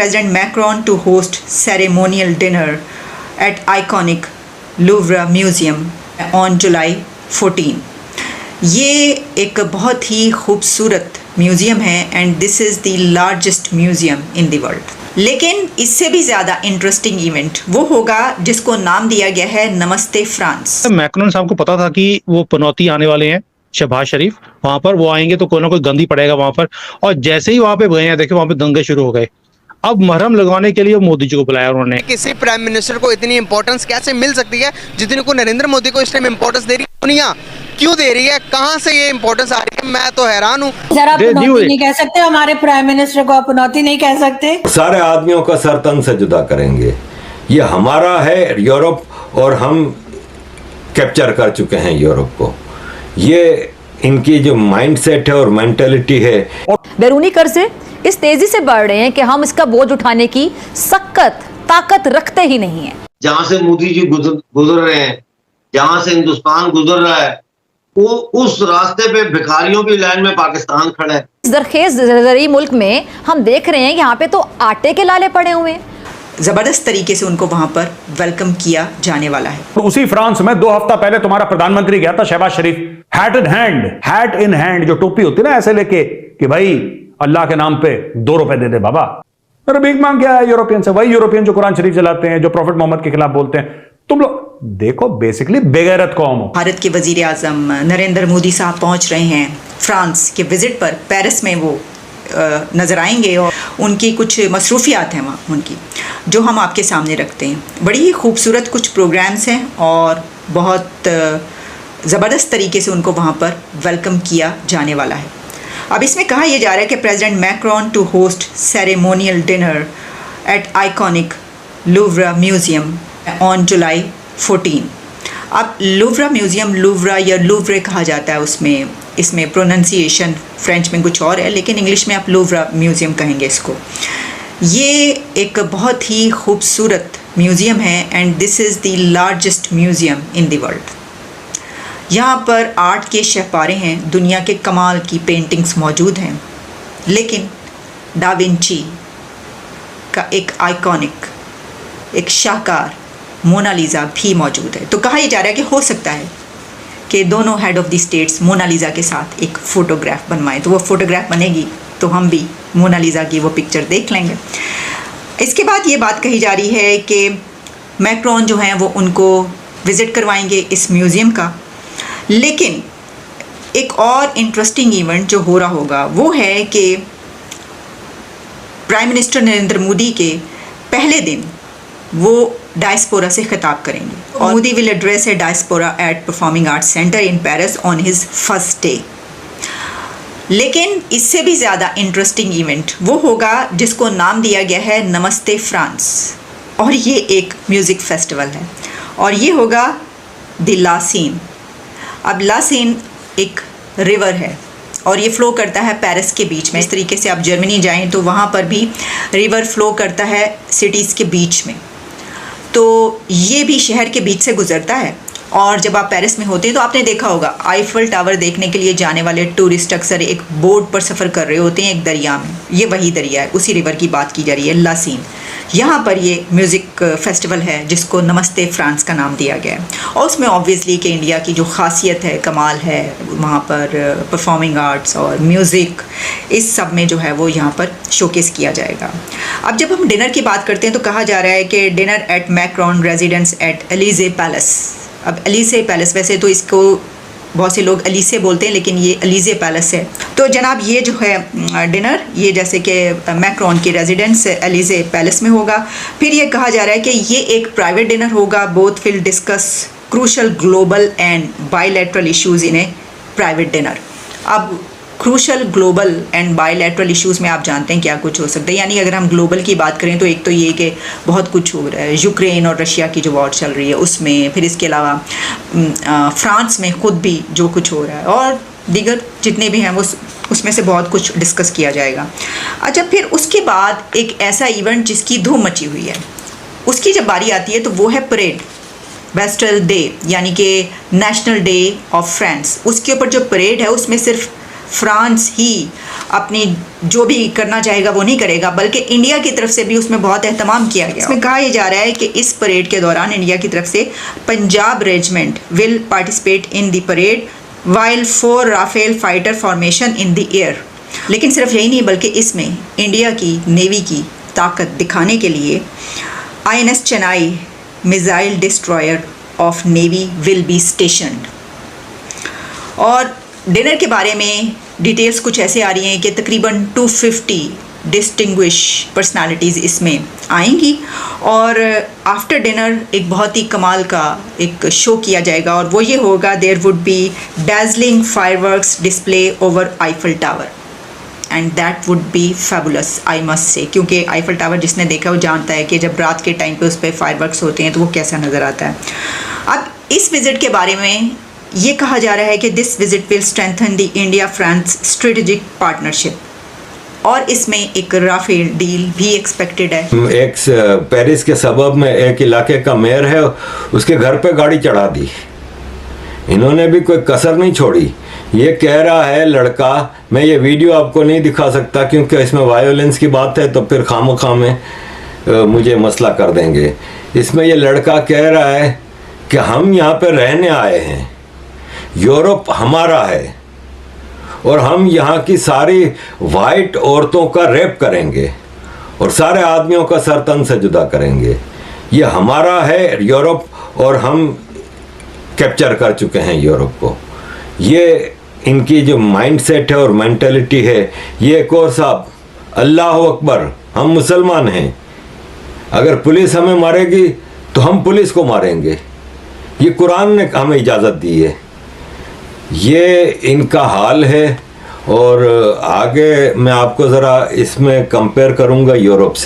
President Macron to host ceremonial dinner at iconic Louvre Museum on July 14. ये एक बहुत ही खूबसूरत म्यूज़ियम है and this is the largest museum in the world. लेकिन इससे भी ज़्यादा इंटरेस्टिंग इवेंट वो होगा जिसको नाम दिया गया है नमस्ते फ्रांस। मैक्रोन साहब को पता था कि वो पनौती आने वाले हैं शहबाज शरीफ, वहां पर वो आएंगे तो कोई ना कोई गंदी पड़ेगा वहां पर, और जैसे ही वहां पे गए हैं देखिए वहां पे दंगे शुरू हो गए। अब महरम लगवाने के लिए मोदी जी को बुलाया उन्होंने। किसी प्राइम मिनिस्टर को इतनी इंपॉर्टेंस कैसे मिल सकती है जितनी को नरेंद्र मोदी को इस टाइम इंपॉर्टेंस दे रही है दुनिया? क्यों दे रही है? कहां से ये इंपॉर्टेंस आ रही है? मैं तो हैरान हूँ। जरा पनौती नहीं कह सकते, हमारे प्राइम मिनिस्टर को पनौती नहीं कह सकते। सारे आदमियों का सर तन से जुदा करेंगे, ये हमारा है यूरोप और हम कैप्चर कर चुके हैं यूरोप को। ये इनकी जो माइंडसेट है और मेंटालिटी है। बैरूनी कर्जे इस तेजी से बढ़ रहे हैं कि हम इसका बोझ उठाने की सख्त ताकत रखते ही नहीं है। जहां से मोदी जी गुजर रहे हैं, जहां से हिंदुस्तान गुजर रहा है, वो उस रास्ते पे भिखारियों की लाइन में पाकिस्तान खड़ा है। इस जरखेज ज़रज़री मुल्क में हम देख रहे हैं यहाँ पे तो आटे के लाले पड़े हुए हैं। ज़बरदस्त तरीके से उनको वहां पर वेलकम किया जाने वाला है। तो उसी फ्रांस में 2 हफ्ता पहले तुम्हारा प्रधानमंत्री गया था शहबाज शरीफ, हैट इन हैंड, जो टोपी होती है ना ऐसे लेके कि भाई अल्लाह के नाम पे 2 रुपए दे दे बाबा। अरे भीख मांग क्या है यूरोपियन से? वही यूरोपियन जो कुरान शरीफ चलाते हैं, जो प्रॉफिट मोहम्मद के खिलाफ बोलते हैं। तुम लोग देखो बेसिकली बेगैरत कौम हो। भारत के वजीर आजम नरेंद्र मोदी साहब पहुंच रहे हैं फ्रांस के विजिट पर। पेरिस में वो नज़र आएंगे और उनकी कुछ मसरूफियात हैं वहाँ उनकी, जो हम आपके सामने रखते हैं। बड़ी ही खूबसूरत कुछ प्रोग्राम्स हैं और बहुत ज़बरदस्त तरीके से उनको वहाँ पर वेलकम किया जाने वाला है। अब इसमें कहा यह जा रहा है कि president Macron to host ceremonial dinner at iconic Louvre museum on July 14। अब लूव्रा म्यूज़ियम, लूव्रा या लूव्रे कहा जाता है, इसमें प्रोनंसिएशन फ्रेंच में कुछ और है, लेकिन इंग्लिश में आप लूव्रा म्यूज़ियम कहेंगे इसको। ये एक बहुत ही खूबसूरत म्यूज़ियम है and this is the largest museum in the world. यहाँ पर आर्ट के शहपारे हैं, दुनिया के कमाल की पेंटिंग्स मौजूद हैं, लेकिन डा विंची का एक आइकॉनिक, एक शाहकार मोनालिसा भी मौजूद है। तो कहा यह जा रहा है कि हो सकता है कि दोनों head of the states Mona Lisa के साथ एक फ़ोटोग्राफ बनवाएं। तो वो फ़ोटोग्राफ बनेगी तो हम भी मोनालिसा की वो पिक्चर देख लेंगे। इसके बाद ये बात कही जा रही है कि मैक्रोन जो हैं वो उनको विज़िट करवाएंगे इस म्यूज़ियम का। लेकिन एक और इंटरेस्टिंग इवेंट जो हो रहा होगा वो है कि प्राइम मिनिस्टर नरेंद्र मोदी के पहले दिन वो डायस्पोरा से खिताब करेंगे और Modi will address a diaspora at performing arts centre in Paris on his first day. लेकिन इससे भी ज़्यादा इंटरेस्टिंग इवेंट वो होगा जिसको नाम दिया गया है नमस्ते फ्रांस, और ये एक म्यूज़िक फेस्टिवल है और ये होगा द ला सीन। अब ला सीन एक रिवर है और ये फ़्लो करता है पेरिस के बीच में। इस तरीके से आप जर्मनी जाएं तो वहाँ पर भी रिवर फ़्लो करता है सिटीज़ के बीच में, तो ये भी शहर के बीच से गुज़रता है। और जब आप पेरिस में होते हैं तो आपने देखा होगा आईफल टावर देखने के लिए जाने वाले टूरिस्ट अक्सर एक बोट पर सफ़र कर रहे होते हैं एक दरिया में। ये वही दरिया है, उसी रिवर की बात की जा रही है, ला सीन। यहाँ पर ये म्यूज़िक फेस्टिवल है जिसको नमस्ते फ्रांस का नाम दिया गया है और उसमें ऑब्वियसली कि इंडिया की जो खासियत है, कमाल है, वहाँ पर परफॉर्मिंग आर्ट्स और म्यूज़िक, इस सब में जो है वो यहाँ पर शोकेस किया जाएगा। अब जब हम डिनर की बात करते हैं तो कहा जा रहा है कि dinner at Macron residence at Elysee palace. अब एलिजे पैलेस, वैसे तो इसको बहुत से लोग एलिसे बोलते हैं लेकिन ये एलिजे पैलेस है। तो जनाब ये जो है डिनर, ये जैसे कि मैक्रोन की रेजिडेंस एलिजे पैलेस में होगा। फिर ये कहा जा रहा है कि ये एक प्राइवेट डिनर होगा। Both will discuss crucial global and bilateral issues in a private dinner. अब crucial global and bilateral issues में आप जानते हैं क्या कुछ हो सकता है। यानी अगर हम ग्लोबल की बात करें तो एक तो ये कि बहुत कुछ हो रहा है, यूक्रेन और रशिया की जो वॉर चल रही है उसमें, फिर इसके अलावा फ्रांस में ख़ुद भी जो कुछ हो रहा है और दीगर जितने भी हैं वो उसमें से बहुत कुछ डिस्कस किया जाएगा। अच्छा, फिर उसके बाद एक ऐसा इवेंट जिसकी धूम मची हुई है, उसकी जब बारी आती है तो वो है परेड, बेस्टल डे, यानी कि नेशनल डे ऑफ फ्रांस। उसके ऊपर जो परेड है उसमें सिर्फ फ्रांस ही अपनी जो भी करना चाहेगा वो नहीं करेगा, बल्कि इंडिया की तरफ से भी उसमें बहुत एहतमाम किया गया। इसमें कहा यह जा रहा है कि इस परेड के दौरान इंडिया की तरफ से Punjab regiment will participate in the parade while 4 Rafale fighter formation in the air. लेकिन सिर्फ यही नहीं, बल्कि इसमें इंडिया की नेवी की ताकत दिखाने के लिए INS Chennai missile destroyer of navy will be स्टेशनड। और डिनर के बारे में डिटेल्स कुछ ऐसे आ रही हैं कि तकरीबन 250 डिस्टिंग्विश पर्सनालिटीज़ इसमें आएंगी और आफ्टर डिनर एक बहुत ही कमाल का एक शो किया जाएगा, और वो ये होगा, there would be dazzling fireworks display over Eiffel tower and that would be fabulous, I must say. क्योंकि आईफल टावर जिसने देखा वो जानता है कि जब रात के टाइम पे उस पर फायरवर्क्स होते हैं तो वो कैसा नज़र आता है। अब इस विज़िट के बारे में ये कहा जा रहा है कि this visit will strengthen the India France strategic partnership, और इसमें एक राफेल डील भी एक्सपेक्टेड है। एक पेरिस के सबब में एक इलाके का मेयर है, उसके घर पे गाड़ी चढ़ा दी। इन्होंने भी कोई कसर नहीं छोड़ी। ये कह रहा है लड़का, मैं ये वीडियो आपको नहीं दिखा सकता क्योंकि इसमें वायोलेंस की बात है, तो फिर खामोखा में मुझे मसला कर देंगे। इसमें ये लड़का कह रहा है कि हम यहाँ पे रहने आए हैं, यूरोप हमारा है और हम यहाँ की सारी वाइट औरतों का रेप करेंगे और सारे आदमियों का सर तन से जुदा करेंगे। ये हमारा है यूरोप और हम कैप्चर कर चुके हैं यूरोप को। ये इनकी जो माइंडसेट है और मेंटालिटी है, ये एक और साहब, अल्लाह अकबर, हम मुसलमान हैं, अगर पुलिस हमें मारेगी तो हम पुलिस को मारेंगे, ये कुरान ने हमें इजाज़त दी है। ये इनका हाल है और आगे मैं आपको ज़रा इसमें कंपेयर करूँगा यूरोप से।